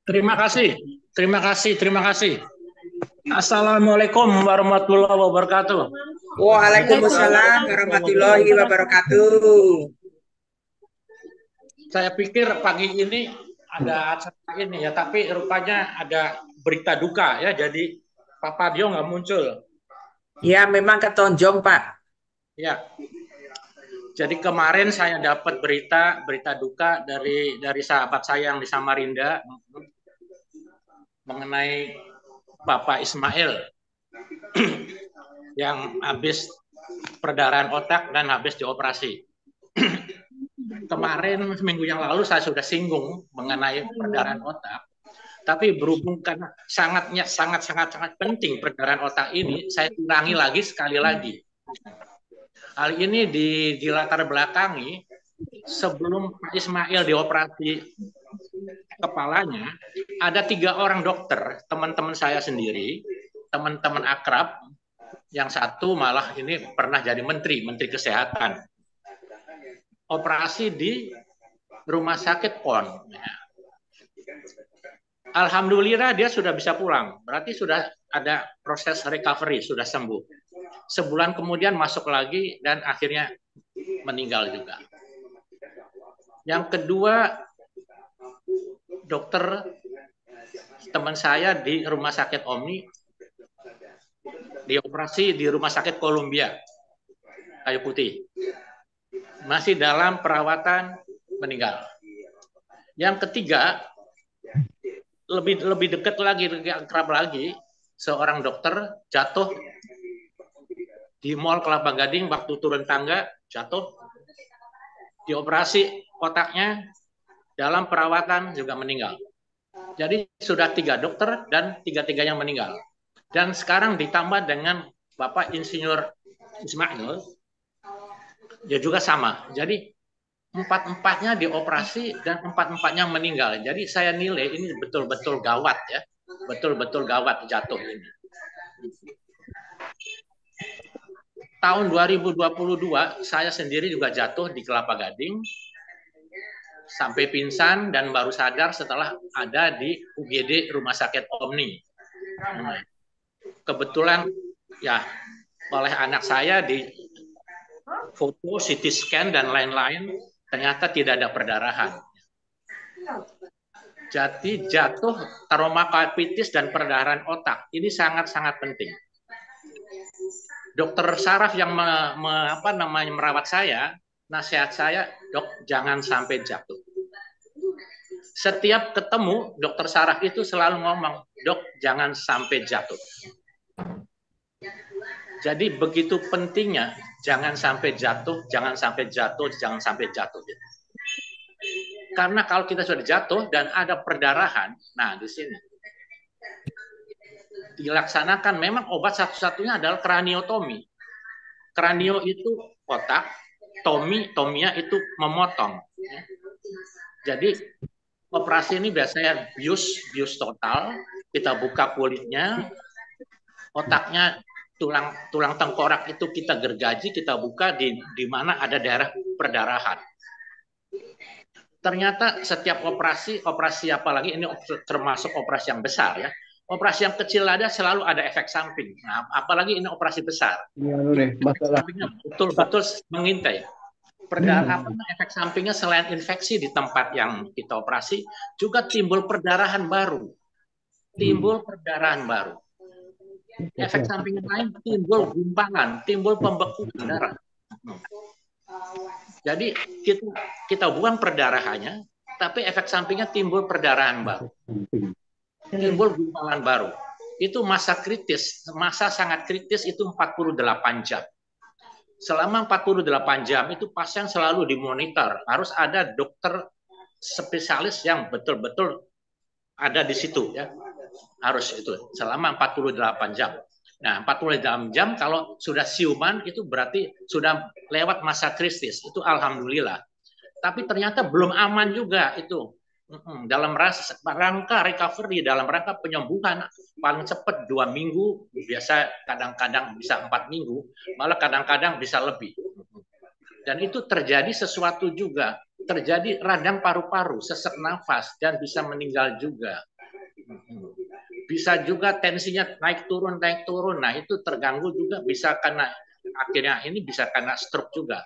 Terima kasih, terima kasih, terima kasih. Assalamualaikum warahmatullahi wabarakatuh. Waalaikumsalam warahmatullahi wabarakatuh. Saya pikir pagi ini ada acara ini ya, tapi rupanya ada berita duka ya, jadi Pak Padio nggak muncul. Ya, memang ketonjong, Pak. Ya, jadi kemarin saya dapat berita duka dari sahabat saya yang di Samarinda mengenai Bapak Ismail yang habis perdarahan otak dan habis dioperasi. Kemarin seminggu yang lalu saya sudah singgung mengenai perdarahan otak, tapi berhubung karena sangat penting perdarahan otak ini, saya ulangi lagi sekali lagi. Hal ini di latar belakangi sebelum Pak Ismail dioperasi kepalanya, ada 3 orang dokter, teman-teman saya sendiri, teman-teman akrab, yang satu malah ini pernah jadi menteri kesehatan, operasi di rumah sakit PON. Alhamdulillah dia sudah bisa pulang, berarti sudah ada proses recovery, sudah sembuh. Sebulan kemudian masuk lagi dan akhirnya meninggal juga. Yang kedua, dokter teman saya di rumah sakit Omni dioperasi di rumah sakit Columbia, Kayu Putih. Masih dalam perawatan, meninggal. Yang ketiga, lebih dekat lagi, lebih akrab lagi, seorang dokter jatuh di Mall Kelapa Gading waktu turun tangga, jatuh, dioperasi otaknya, dalam perawatan juga meninggal. Jadi sudah 3 dokter dan 3-3-nya meninggal. Dan sekarang ditambah dengan Bapak Insinyur Ismail, dia juga sama. Jadi 4-4-nya dioperasi dan 4-4-nya meninggal. Jadi saya nilai ini betul-betul gawat ya, betul-betul gawat jatuh ini. Tahun 2022 saya sendiri juga jatuh di Kelapa Gading sampai pingsan dan baru sadar setelah ada di UGD Rumah Sakit Omni. Kebetulan ya oleh anak saya di foto, CT scan dan lain-lain, ternyata tidak ada perdarahan. Jadi jatuh, traumakarpitis dan perdarahan otak ini sangat-sangat penting. Dokter saraf yang merawat saya, nasihat saya, dok jangan sampai jatuh. Setiap ketemu dokter saraf itu selalu ngomong, dok jangan sampai jatuh. Jadi begitu pentingnya, jangan sampai jatuh, jangan sampai jatuh, jangan sampai jatuh. Karena kalau kita sudah jatuh dan ada perdarahan, nah di sini dilaksanakan memang obat satu-satunya adalah kraniotomi. Kranio itu otak, tomia itu memotong. Jadi operasi ini biasanya bius total, kita buka kulitnya, otaknya, tulang tengkorak itu kita gergaji, kita buka di mana ada daerah perdarahan. Ternyata setiap operasi apalagi ini termasuk operasi yang besar ya, operasi yang kecil ada selalu ada efek samping. Nah, apalagi ini operasi besar. Ya, efek sampingnya betul-betul mengintai. Efek sampingnya selain infeksi di tempat yang kita operasi, juga timbul perdarahan baru. Efek samping lain timbul gumpangan, timbul pembekuan darah. Jadi kita buang perdarahannya, tapi efek sampingnya timbul perdarahan baru. Timbul gumpalan baru. Itu masa kritis, masa sangat kritis itu 48 jam. Selama 48 jam itu pasien selalu dimonitor, harus ada dokter spesialis yang betul-betul ada di situ ya. Harus itu selama 48 jam. Nah, 48 jam kalau sudah siuman itu berarti sudah lewat masa kritis. Itu alhamdulillah. Tapi ternyata belum aman juga itu. Dalam rangka recovery, dalam rangka penyembuhan paling cepat 2 minggu, biasa kadang-kadang bisa 4 minggu, malah kadang-kadang bisa lebih. Dan itu terjadi sesuatu juga. terjadi radang paru-paru, sesak nafas, dan bisa meninggal juga. Bisa juga tensinya naik turun. Nah, itu terganggu juga, bisa karena akhirnya ini bisa karena stroke juga.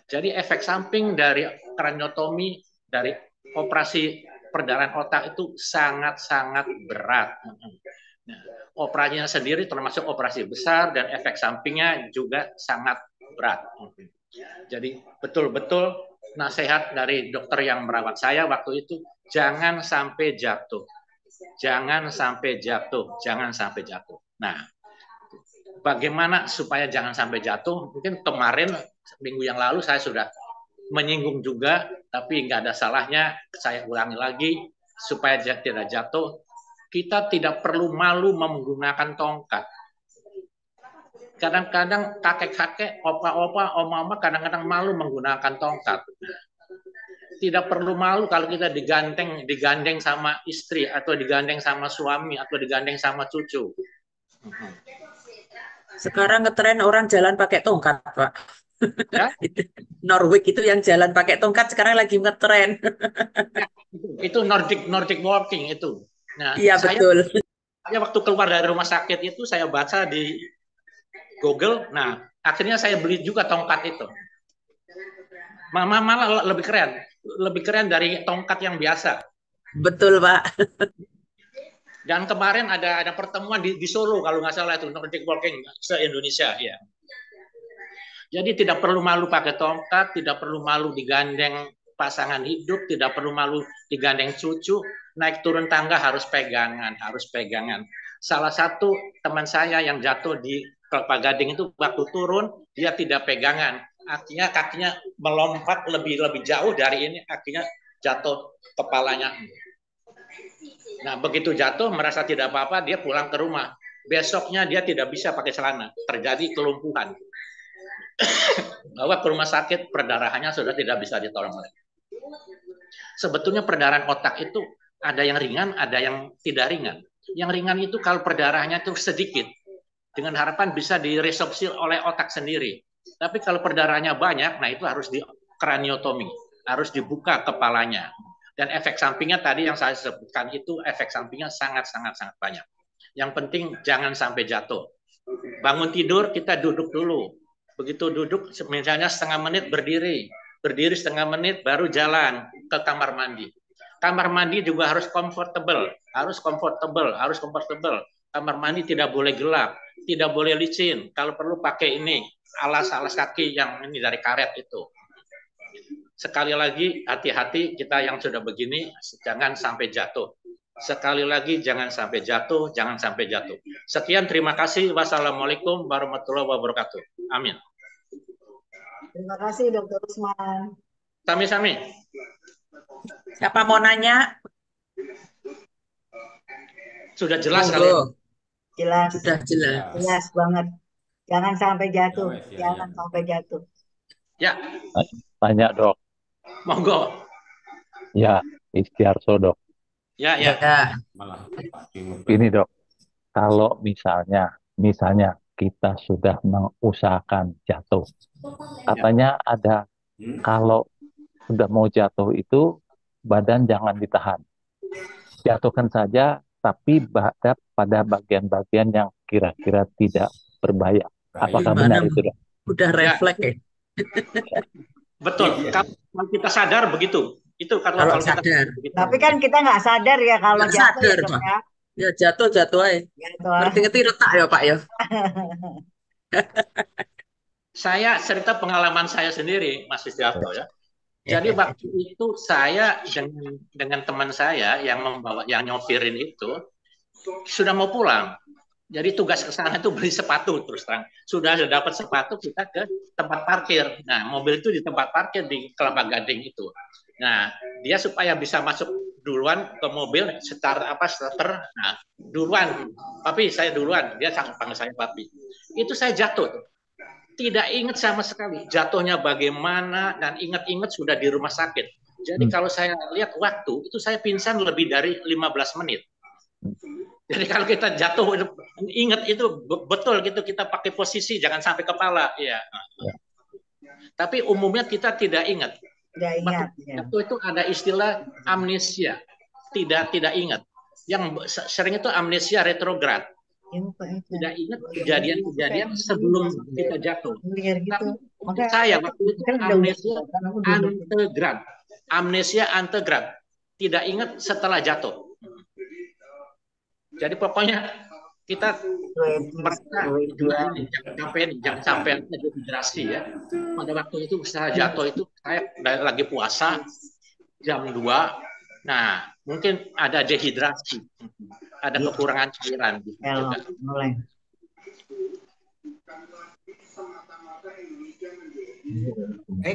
Jadi efek samping dari kraniotomi, dari operasi perdarahan otak itu sangat-sangat berat. Nah, operasinya sendiri termasuk operasi besar dan efek sampingnya juga sangat berat. Jadi betul-betul nasihat dari dokter yang merawat saya waktu itu, jangan sampai jatuh. Jangan sampai jatuh, jangan sampai jatuh. Nah, bagaimana supaya jangan sampai jatuh? Mungkin kemarin, minggu yang lalu saya sudah menyinggung juga, tapi nggak ada salahnya saya ulangi lagi supaya tidak jatuh. Kita tidak perlu malu menggunakan tongkat. Kadang-kadang kakek-kakek, opa-opa, oma-oma kadang-kadang malu menggunakan tongkat. Tidak perlu malu kalau kita digandeng sama istri, atau digandeng sama suami, atau digandeng sama cucu. Sekarang ngetren orang jalan pakai tongkat, Pak. Ya? Norwich itu yang jalan pakai tongkat sekarang lagi ngetren. Ya, itu Nordic walking itu. Nah, Iya, betul. saya waktu keluar dari rumah sakit itu saya baca di Google. Nah, akhirnya saya beli juga tongkat itu. Malah lebih keren dari tongkat yang biasa. Betul, Pak. Dan kemarin ada pertemuan di Solo kalau nggak salah itu Nordic Walking se-Indonesia ya. Jadi tidak perlu malu pakai tongkat, tidak perlu malu digandeng pasangan hidup, tidak perlu malu digandeng cucu, naik turun tangga harus pegangan. Salah satu teman saya yang jatuh di Kelapa Gading itu waktu turun dia tidak pegangan, artinya kakinya melompat lebih jauh dari ini, akhirnya jatuh kepalanya. Nah, begitu jatuh merasa tidak apa-apa, dia pulang ke rumah. Besoknya dia tidak bisa pakai celana, terjadi kelumpuhan. Bawa ke rumah sakit, perdarahannya sudah tidak bisa ditolong lagi. Sebetulnya perdarahan otak itu ada yang ringan, ada yang tidak ringan. Yang ringan itu kalau perdarahannya itu sedikit, dengan harapan bisa diresorpsi oleh otak sendiri. Tapi kalau perdarahannya banyak, nah itu harus di kraniotomi, harus dibuka kepalanya. Dan efek sampingnya tadi yang saya sebutkan itu efek sampingnya sangat banyak. Yang penting jangan sampai jatuh. Bangun tidur kita duduk dulu. Begitu duduk misalnya setengah menit berdiri setengah menit baru jalan ke kamar mandi. Kamar mandi juga harus comfortable. Kamar mandi tidak boleh gelap, tidak boleh licin. Kalau perlu pakai ini alas kaki yang ini dari karet itu. Sekali lagi hati-hati kita yang sudah begini, jangan sampai jatuh. Sekali lagi jangan sampai jatuh. Sekian, terima kasih. Wassalamualaikum warahmatullahi wabarakatuh. Amin. Terima kasih Dr. Usman. Sami-sami. Siapa mau nanya? Sudah jelas kali. Jelas. Sudah jelas. Jelas banget. Jangan sampai jatuh. Sampai jatuh. Ya. Tanya, Dok. Monggo. Ya, Istiarso, Dok. Ya. Ini, Dok. Kalau misalnya kita sudah mengusahakan jatuh, katanya ada kalau sudah mau jatuh itu badan jangan ditahan, jatuhkan saja, tapi pada bagian-bagian yang kira-kira tidak berbahaya. Apakah benar itu, Dok? Udah refleks ya. Betul. Kalau kita sadar begitu. Itu kalau sadar. Tapi kan kita nggak sadar ya kalau jatuh. Sadar, Pak. Ya jatuh aja. Ngerti-ngerti retak ya, Pak ya. Saya cerita pengalaman saya sendiri, Mas Istiarto ya. Jadi waktu itu saya dengan teman saya yang nyopirin itu sudah mau pulang. Jadi tugas ke sana itu beli sepatu terus terang. Sudah dapat sepatu, kita ke tempat parkir. Nah, mobil itu di tempat parkir di Kelapa Gading itu. Nah, dia supaya bisa masuk duluan ke mobil starter. Nah, duluan. Papi, saya duluan. Dia panggil saya papi. Itu saya jatuh. Tidak ingat sama sekali jatuhnya bagaimana, dan ingat sudah di rumah sakit. Jadi kalau saya lihat waktu itu saya pingsan lebih dari 15 menit. Jadi kalau kita jatuh ingat itu betul gitu, kita pakai posisi jangan sampai kepala ya. Tapi umumnya kita tidak ingat. Tidak ingat. Ya. Itu ada istilah amnesia, tidak ingat. Yang sering itu amnesia retrograd. Tidak ingat kejadian-kejadian sebelum kita jatuh. Gitu. Tapi saya waktu itu amnesia antegrad. Amnesia antegrad. Tidak ingat setelah jatuh. Jadi pokoknya kita jangan sampai dehidrasi ya. Pada waktu itu saya jatuh itu saya lagi puasa jam 2. Nah, mungkin ada dehidrasi. Ada kekurangan cairan gitu juga. Mulai.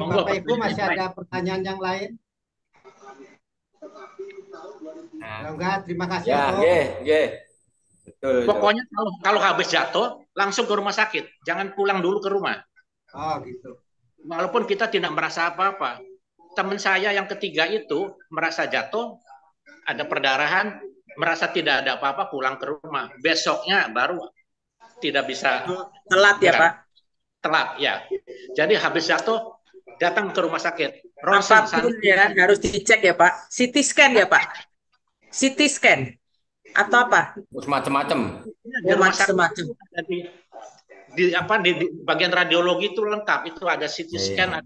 Bapak Ibu masih ada pertanyaan yang lain? Kalau enggak, terima kasih. Betul. Pokoknya kalau habis jatuh langsung ke rumah sakit, jangan pulang dulu ke rumah. Oh gitu. Walaupun kita tidak merasa apa-apa. Teman saya yang ketiga itu merasa jatuh, ada perdarahan, merasa tidak ada apa-apa, pulang ke rumah. Besoknya baru tidak bisa. Telat ya Pak? Telat ya. Jadi habis jatuh datang ke rumah sakit. Apapun ya harus dicek ya Pak. CT scan ya Pak? CT scan atau apa? Macam-macam. Macam-macam. Di bagian radiologi itu lengkap, itu ada CT scan,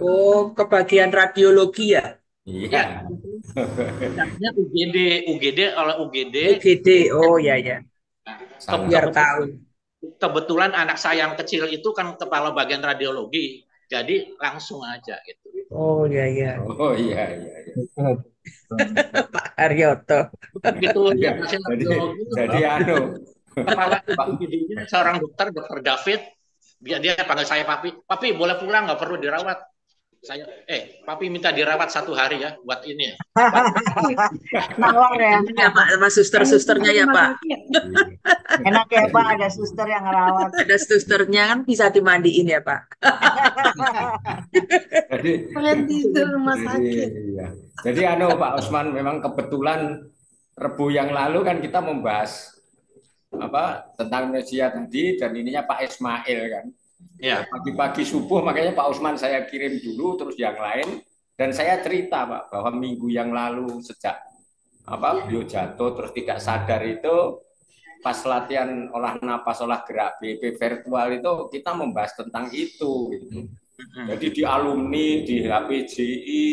Oh, ke bagian radiologi ya? Iya. UGD oleh UGD. Oh ya. Biar tahu. Kebetulan anak saya yang kecil itu kan kepala bagian radiologi, jadi langsung aja gitu. Oh iya. Oh iya. Pak Haryoto. Gitu ya. Jadi kepala UGD-nya seorang dokter David, dia panggil saya papi boleh pulang, nggak perlu dirawat. Saya papi minta dirawat 1 hari ya buat ini ya. Nawar ya. Ya Pak, sama suster-susternya ya Pak. Enak ya Pak, ada suster yang ngerawat. Ada susternya kan bisa dimandiin ya Pak. Jadi rumah sakit. Jadi Pak Usman, memang kebetulan Rebu yang lalu kan kita membahas tentang amnesia tadi, dan ininya Pak Ismail kan. Ya, pagi-pagi subuh makanya Pak Usman saya kirim dulu, terus yang lain, dan saya cerita Pak bahwa minggu yang lalu sejak beliau jatuh terus tidak sadar itu, pas latihan olah napas, olah gerak BP virtual itu kita membahas tentang itu gitu. Jadi di alumni, di HPJI,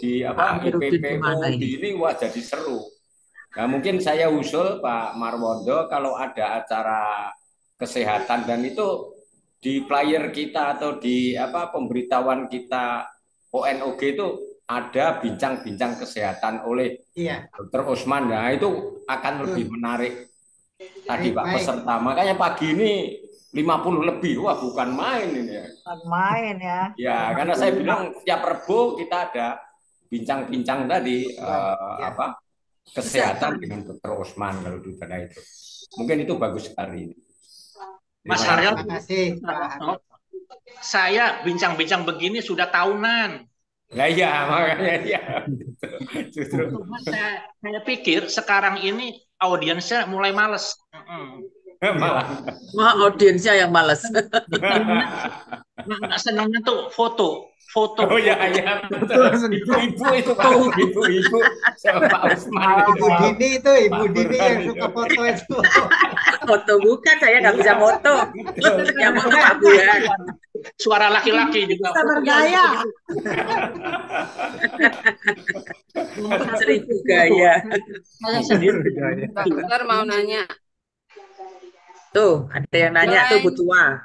di IPPO, di ini jadi seru. Nah, mungkin saya usul Pak Marwondo kalau ada acara kesehatan, dan itu di flyer kita atau di pemberitahuan kita ONOG itu ada bincang-bincang kesehatan oleh Dr. Usman. Nah, itu akan lebih menarik tadi Pak peserta. Makanya pagi ini 50 lebih, wah bukan main ini ya. Bukan main ya. Ya, karena saya bilang tiap Rebo kita ada bincang-bincang tadi kesehatan dengan Dr. Usman kalau di sana itu. Mungkin itu bagus sekali. Mas Haryo, saya bincang-bincang begini sudah tahunan. Nah iya, makanya ya. Justru. Saya pikir sekarang ini audiensnya mulai males. Wah, audiensnya yang males. Nggak senangnya tuh foto. Oh iya, ibu-ibu itu Pak, ibu-ibu sama Pak Usman. Ibu Dini yang suka foto itu. Foto bukan, saya nggak bisa foto. Yang foto Pak Buya. Suara laki-laki juga. Sabar gaya. 1000 gaya. Saya sendiri. Dokter mau nanya. Tuh, ada yang nanya tuh Bu Tua.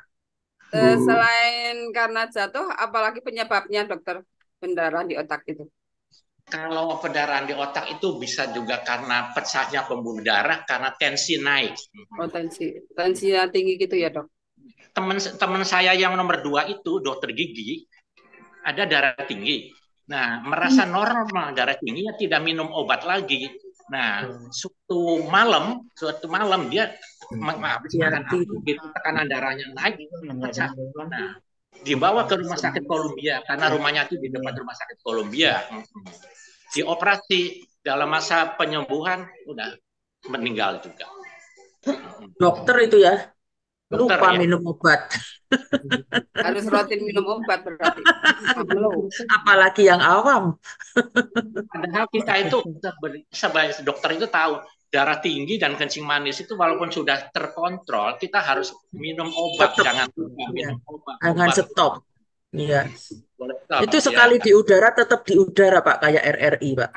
Selain karena jatuh, apalagi penyebabnya dokter, pendarahan di otak itu? Kalau pendarahan di otak itu bisa juga karena pecahnya pembuluh darah karena tensi naik. Oh, tensinya tinggi gitu ya dok? Teman saya yang nomor 2 itu dokter gigi, ada darah tinggi. Nah, merasa normal darah tingginya, tidak minum obat lagi. Nah, suatu malam dia habis makan tekanan darahnya naik, pecah. Nah, dibawa ke rumah sakit Columbia karena rumahnya itu di depan rumah sakit Columbia. Dioperasi, dalam masa penyembuhan udah meninggal juga. Dokter itu ya, lupa minum obat. Harus harus rutin minum obat berarti. Apalagi yang awam. Padahal kita itu sebagai dokter itu tahu darah tinggi dan kencing manis itu walaupun sudah terkontrol, kita harus minum obat, Tetap. jangan lupa minum obat. Jangan Obat stop. Iya. boleh stop, Itu ya. sekali di udara tetap di udara, Pak, kayak RRI, Pak.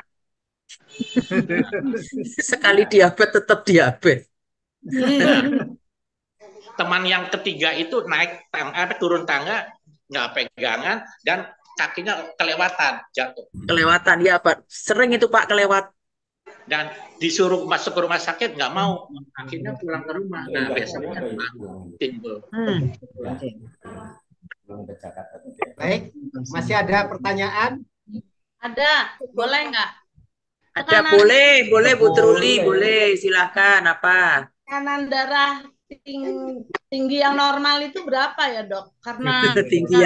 Sekali diabetes tetap diabetes. Teman yang ketiga itu naik turun tangga nggak pegangan dan kakinya kelewatan jatuh Kelewatan ya, Pak. Sering itu, Pak, kelewat. dan disuruh masuk ke rumah sakit nggak mau, akhirnya pulang ke rumah. Nah biasanya timbul. Baik, masih ada pertanyaan? Ada, boleh nggak? Ada, boleh Bu Truli, boleh. Silakan, apa? Tekanan darah tinggi yang normal itu berapa ya, Dok? Karena Tinggi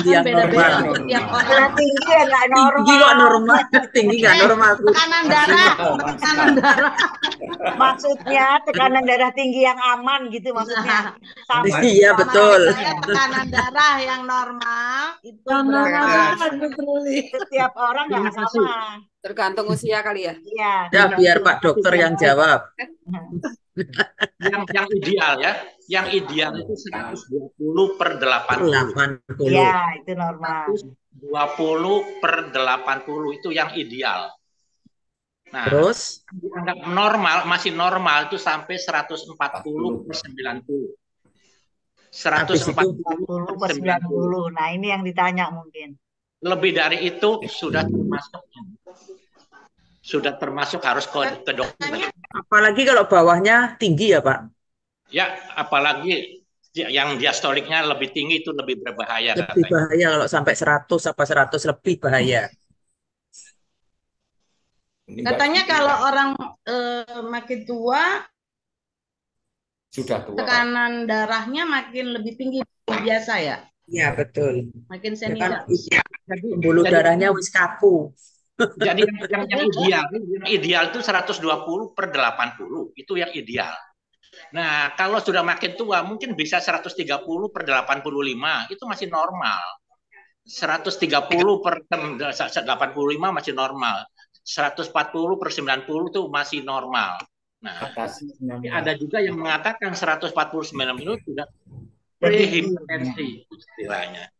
yang beda-beda normal. untuk tiap Kalau orang. tinggi ya nggak Tinggi kok normal. normal, tinggi nggak normal, Bu. Tekanan darah. Maksudnya tekanan darah tinggi yang aman gitu maksudnya. Sama Iya, betul. Saya tekanan darah yang normal itu berapa? setiap orang nggak sama. Tergantung usia kali ya. Iya. Ya, biar Pak Dokter yang jawab. Yang ideal ya, yang ideal itu 120 per 80. 80. Iya, itu normal. 20 per 80 itu yang ideal. Nah, Terus? dianggap normal, masih normal itu sampai 140 per 90. 140 40 per 90. Nah, ini yang ditanya mungkin. lebih dari itu sudah termasuk harus ke dokter. Apalagi kalau bawahnya tinggi ya, Pak? Ya, apalagi yang diastoliknya lebih tinggi itu lebih berbahaya. Lebih bahaya kalau sampai 100 apa 100 lebih bahaya. Katanya kalau orang makin tua, Sudah tua. tekanan darahnya makin lebih tinggi dari biasa ya? Iya, betul. Makin Ya senior. kan, pembuluh darahnya wis kaku. Jadi yang ideal itu 120 per 80 itu yang ideal. Nah, kalau sudah makin tua mungkin bisa 130 per 85 itu masih normal. 130 per 85 masih normal. 140 per 90 itu masih normal. Nah, ada juga yang mengatakan 149 menit sudah prehipertensi istilahnya.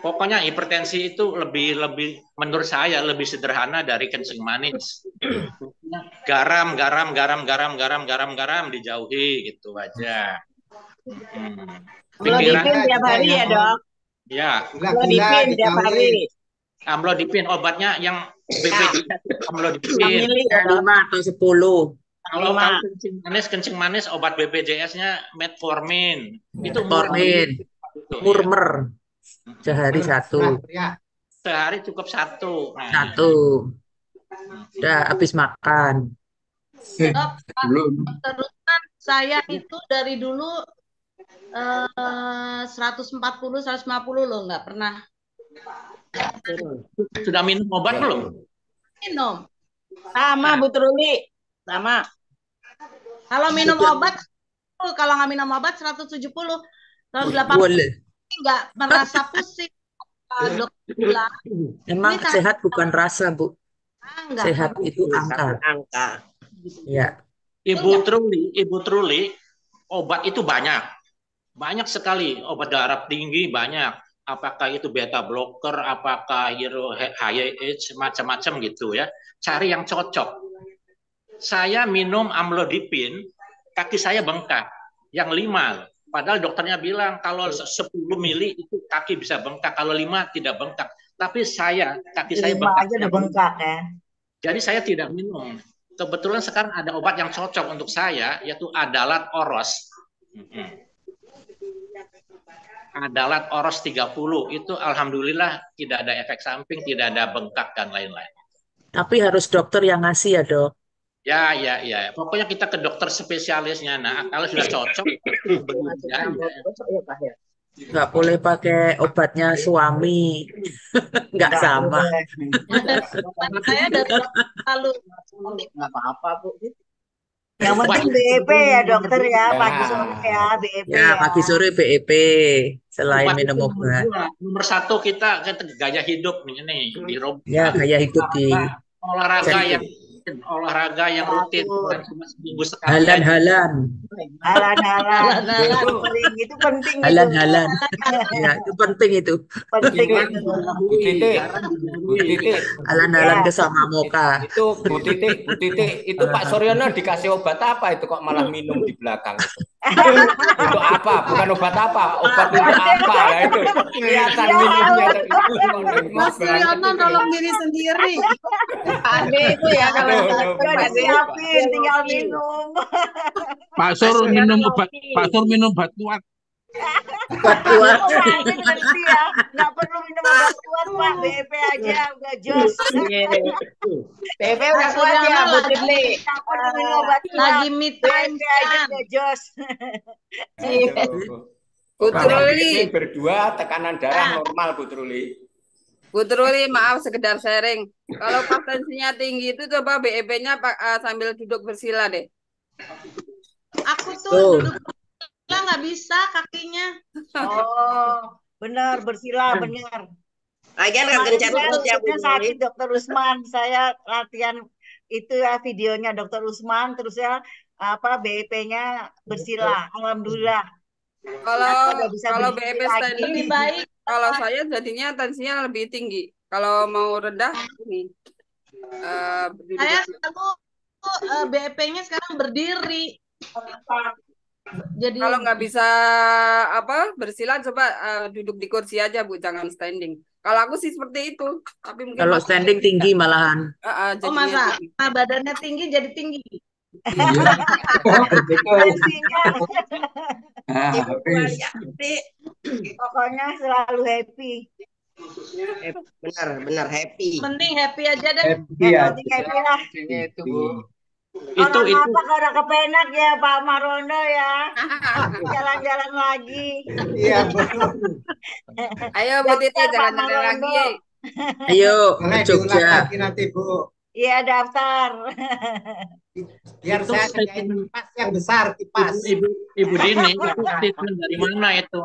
Pokoknya hipertensi itu lebih menurut saya lebih sederhana dari kencing manis. Garam dijauhi gitu aja. Amlodipin tiap hari ya, Dok? Ya. Amlodipin tiap hari. Amlodipin obatnya yang BPJS amlodipin. 5 atau 10. Kalau kencing manis obat BPJS-nya metformin. Itu Metformin. Murmer. Sehari 1. Sehari cukup 1. Nah. 1. Udah habis makan. Dok, terusan saya itu dari dulu 140, 150 loh, nggak pernah. Sudah minum obat belum? Minum. Sama, Bu Truli. Sama. Kalau minum obat, kalau nggak minum obat 170, 180. Boleh. Nggak merasa pusing. Dokter bilang. Emang Ini sehat bukan rasa, Bu. Enggak. Sehat itu angka. Ya. Ibu Truli, obat itu banyak. Banyak sekali obat darah tinggi banyak. Apakah itu beta blocker, apakah HIH, macam-macam gitu ya. Cari yang cocok. Saya minum amlodipin, kaki saya bengkak. Yang 5. Padahal dokternya bilang kalau 10 mili itu kaki bisa bengkak, kalau 5 tidak bengkak. Tapi kaki saya 5 bengkak. aja udah bengkak ya. Jadi saya tidak minum. Kebetulan sekarang ada obat yang cocok untuk saya, yaitu Adalat Oros. Adalat Oros 30 itu alhamdulillah tidak ada efek samping, tidak ada bengkak dan lain-lain. Tapi harus dokter yang ngasih ya, Dok. Ya. Pokoknya kita ke dokter spesialisnya. Nah, kalau sudah cocok, Nggak boleh pakai obatnya suami. Nggak sama. Saya dari lalu. Nggak apa-apa, Bu. Yang penting BEP ya dokter ya, pagi sore ya BEP Ya, ya. pagi sore BEP selain Obat minum itu obat. nomor satu kita gaya hidup nih dirubah. Ya, gaya hidup di olahraga yang rutin, bukan cuma seminggu sekali aja. halan-halan. Halan-halan. Itu penting itu. Halan-halan. Ya, itu penting itu. Penting Ini, itu. Bu Titik, Bu Titik, Halan-halan ke sama Moka. itu Bu Titik, itu Pak Suryono dikasih obat apa itu kok malah minum di belakang itu? Itu apa? Bukan obat apa? Obat untuk apa? Ya itu kelihatan minumnya. Mas Suryono nolong diri sendiri. Ade itu ya kalau Udah disiapin, tinggal minum. Pak Sur minum obat, Pak Sur minum obat kuat. Kuat kuat. Berhenti ya, nggak perlu minum obat kuat Pak, BEP aja udah jos. BEP udah kuat ya, Bu Titik. Nggak perlu minum obat kuat. Lagi meet time BEP aja kan. udah jos. Bu Truli berdua tekanan darah normal Bu Truli. Bu Truli, maaf sekedar sharing. Kalau pas tensinya tinggi itu coba BEP-nya sambil duduk bersila deh. Aku tuh duduk bersila nggak bisa kakinya. Oh, benar bersila benar. Lagian kan gencet perut ya Bu Saya Truli. sakit Dokter Usman, saya latihan itu ya videonya Dokter Usman, terus ya BEP-nya bersila. Alhamdulillah. Kalau BEP standing Lebih baik. kalau saya jadinya tensinya lebih tinggi. Kalau mau rendah ini. Saya selalu BEP-nya sekarang berdiri. Jadi Kalau nggak bisa bersila coba duduk di kursi aja Bu, jangan standing. Kalau aku sih seperti itu, tapi mungkin Kalau standing tinggi malahan. masa badannya tinggi jadi tinggi. Pokoknya selalu happy. Benar happy. Mending happy aja deh. Happy lah. Orang apa kalau kepenak ya Pak Marono ya. Jalan-jalan lagi. Iya. Ayo Bu Titi jalan-jalan lagi. Ayo ke Jogja. Nanti Bu. Iya daftar. Biar saya kerjain kipas yang besar, kipas. Ibu Dini, itu statement dari mana itu?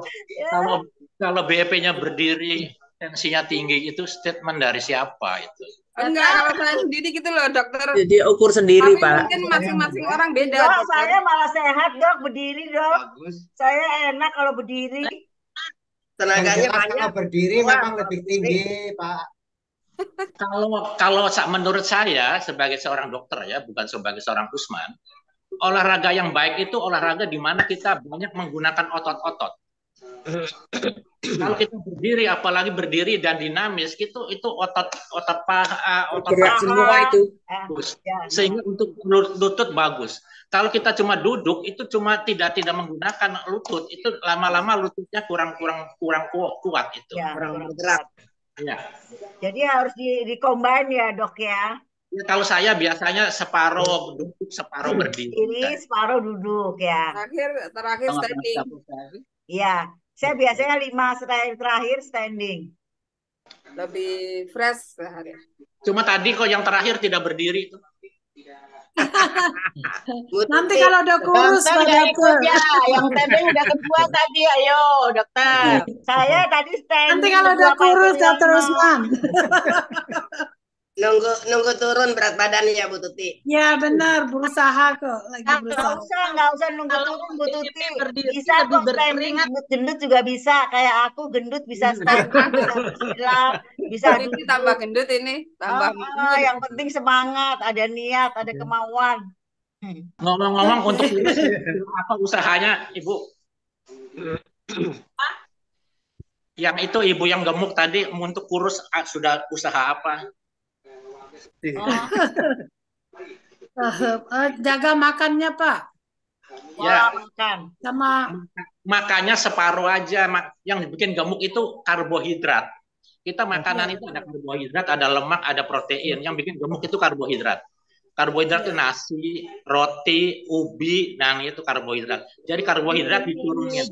Kalau BEP-nya berdiri, tensinya tinggi, itu statement dari siapa itu? Enggak, kalau saya sendiri gitu loh dokter. Jadi ukur sendiri Tapi Pak. mungkin masing-masing orang beda. Dok, saya malah sehat dok, berdiri dok. Saya enak kalau berdiri. Tenaganya Kalau banyak. berdiri memang lebih tinggi Pak. Kalau menurut saya sebagai seorang dokter ya, bukan sebagai seorang Usman, olahraga yang baik itu olahraga di mana kita banyak menggunakan otot-otot. Kalau kita berdiri, apalagi berdiri dan dinamis, itu otot paha, otot Gerak semua itu. bagus. Sehingga untuk lutut bagus. Kalau kita cuma duduk, itu cuma tidak menggunakan lutut, itu lama-lama lututnya kurang kuat itu. Ya, Kurang bergerak. Ya. Jadi harus di-combine ya dok ya. Ya, kalau saya biasanya separuh duduk, separuh berdiri. Ini separuh duduk ya. Terakhir standing. Iya, saya biasanya 5 terakhir standing. Lebih fresh sehari. Cuma tadi kok yang terakhir tidak berdiri itu. Nanti kalau udah kurus Dokter ya, yang standing udah kedua tadi, ayo dokter. Saya tadi standing. Nanti kalau udah kurus Dokter Usman. Nunggu turun berat badannya ya Bu Tuti. Ya benar, berusaha kok, lagi berusaha. Nggak usah nunggu turun Bu Tuti. Berdiri Bisa lebih kok standing, berkeringat. gendut juga bisa. Kayak aku gendut bisa standing, bisa bersila, bisa Ini tambah gendut ini, tambah. yang penting semangat, ada niat, ada kemauan. Ngomong-ngomong untuk apa usahanya Ibu? Yang itu Ibu yang gemuk tadi untuk kurus sudah usaha apa? Jaga makannya Pak. Ya, makan. Sama makannya separuh aja. Yang bikin gemuk itu karbohidrat. Kita makanan itu ada karbohidrat, ada lemak, ada protein. Yang bikin gemuk itu karbohidrat. Karbohidrat itu nasi, roti, ubi, nah itu karbohidrat. Jadi karbohidrat diturunin.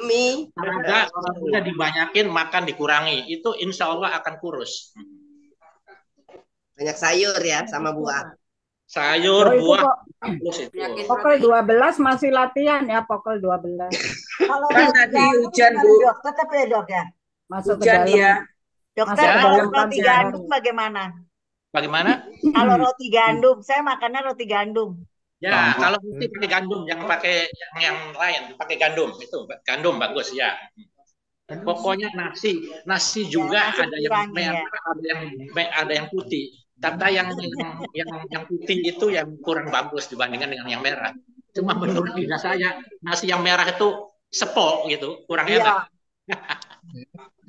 Mie. Olahraga dibanyakin, makan dikurangi. Itu insya Allah akan kurus. Banyak sayur ya sama buah. Sayur, Oh, itu buah, kok bagus itu. pokok 12 masih latihan ya, pokok 12. Kalau Kan roti tadi gandum hujan, gimana, Bu. Dok? Tetap ya, Dok ya? Masuk ke Hujan dalam. dia. Dokter, Masuk ke kalau dalam roti kantong gandum baru. bagaimana? Bagaimana? Kalau roti gandum, saya makannya roti gandum. Ya, kalau roti pakai gandum, yang pakai yang lain pakai gandum itu gandum bagus ya. Pokoknya nasi Ya, juga nasi ada yang dikurangi ya. merah, ada yang putih. Kata yang putih itu yang kurang bagus dibandingkan dengan yang merah. Cuma menurut lidah saya nasi yang merah itu sepok gitu, kurang Iya. enak.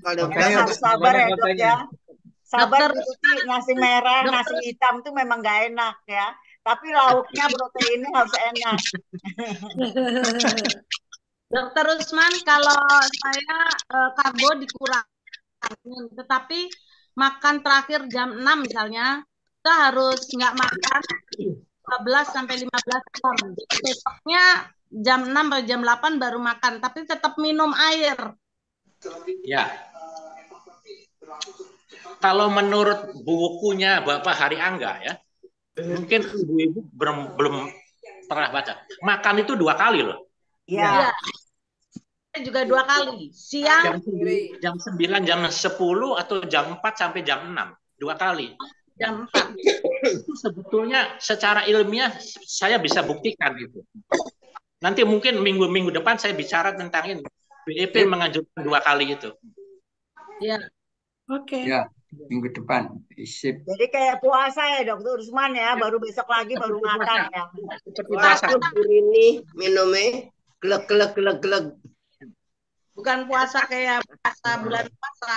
Kalau Oke, harus sabar ya, Dok ya. Sabar Dokter, Bu Tuti, nasi merah, nasi dokter, hitam tuh memang gak enak ya. Tapi lauknya, proteinnya harus enak. Dokter Usman, kalau saya karbo dikurangin, tetapi makan terakhir jam 6 misalnya, kita harus nggak makan 12 sampai 15 jam. Jadi besoknya jam 6 atau jam 8 baru makan, tapi tetap minum air. Ya. Kalau menurut bukunya Bapak Hari Angga ya, mungkin ibu-ibu belum pernah baca. Makan itu 2 kali loh. Iya. Iya. Saya juga 2 kali, siang Jam 9, jam 10 atau jam 4 sampai jam 6. 2 kali. jam 4. Itu sebetulnya secara ilmiah saya bisa buktikan itu. Nanti mungkin minggu depan saya bicara tentang ini. BEP menganjurkan 2 kali itu. Ya. Oke. Ya, minggu depan. Sip. Jadi kayak puasa ya, Dokter Usman ya, baru besok lagi baru makan ya. Seperti puasa. ini minumnya glek. Bukan puasa kayak puasa bulan puasa.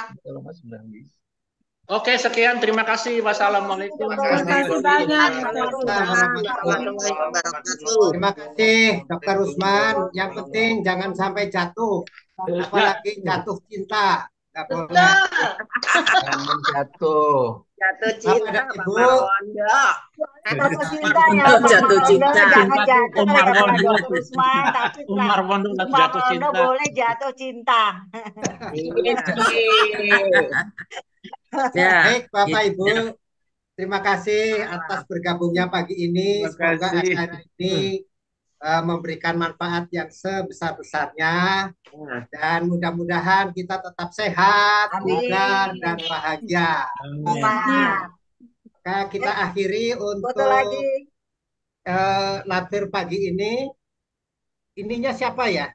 Oke, sekian. Terima kasih. Wassalamualaikum. Terima kasih banyak. Terima kasih Dokter Usman. Yang penting jangan sampai jatuh, apalagi jatuh cinta. Nggak boleh. Jangan jatuh. Jatuh Bapak dan Ibu, Jatuh cinta ya, Jatuh cinta. jangan jatuh Umar kayak kata Wondo. Dokter Usman, tapi Umar Wondo lagi jatuh cinta. boleh jatuh cinta. Ya. baik Bapak Ibu, terima kasih atas bergabungnya pagi ini. Semoga acara ini memberikan manfaat yang sebesar-besarnya dan mudah-mudahan kita tetap sehat, bugar dan bahagia. Maka kita akhiri untuk Foto lagi. latir pagi ini. Ininya siapa ya?